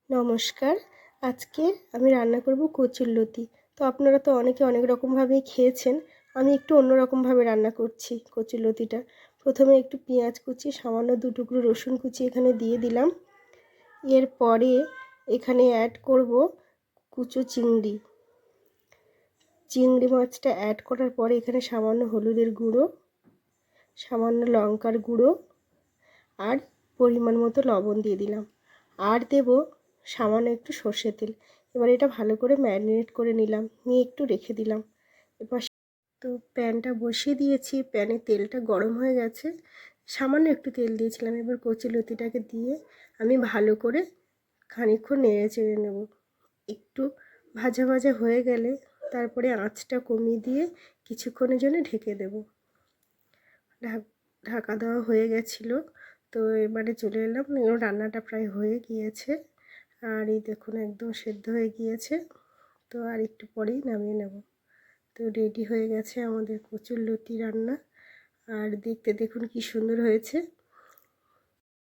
নমস্কার। আজকে আমি রান্না করব কচুরলতি। তো আপনারা তো অনেকে অনেক রকমভাবেই খেয়েছেন। আমি একটু অন্য রকমভাবে রান্না করছি কচুরলতিটা। প্রথমে একটু পেঁয়াজ কুচি, সামান্য 2 টুকরো রসুন কুচি এখানে দিয়ে দিলাম। এরপরে এখানে অ্যাড করব কুচো চিংড়ি। চিংড়ি মাছটা অ্যাড করার পরে এখানে সামান্য হলুদের গুঁড়ো, সামান্য লঙ্কার গুঁড়ো আর পরিমাণ মতো লবণ দিয়ে দিলাম। আর দেব সামান্য একটু সর্ষের তেল। এবার এটা ভালো করে ম্যারিনেট করে নিলাম, নিয়ে একটু রেখে দিলাম। এবার তো প্যানটা বসিয়ে দিয়েছি, প্যানে তেলটা গরম হয়ে গেছে, সামান্য একটু তেল দিয়েছিলাম। এবার কচুরলতিটাকে দিয়ে আমি ভালো করে খানিকক্ষণ নেড়ে চেড়ে নেব। একটু ভাজা ভাজা হয়ে গেলে তারপরে আঁচটা কমিয়ে দিয়ে কিছুক্ষণের জন্য ঢেকে দেব। ঢাকা দেওয়া হয়ে গেছিলো। তো এবারে চলে এলাম, রান্নাটা প্রায় হয়ে গিয়েছে। আর এই দেখুন একদম সেদ্ধ হয়ে গিয়েছে। তো আর একটু পরেই নামিয়ে নেব। তো রেডি হয়ে গেছে আমাদের কচুরলতি রান্না। আর দেখতে দেখুন কি সুন্দর হয়েছে।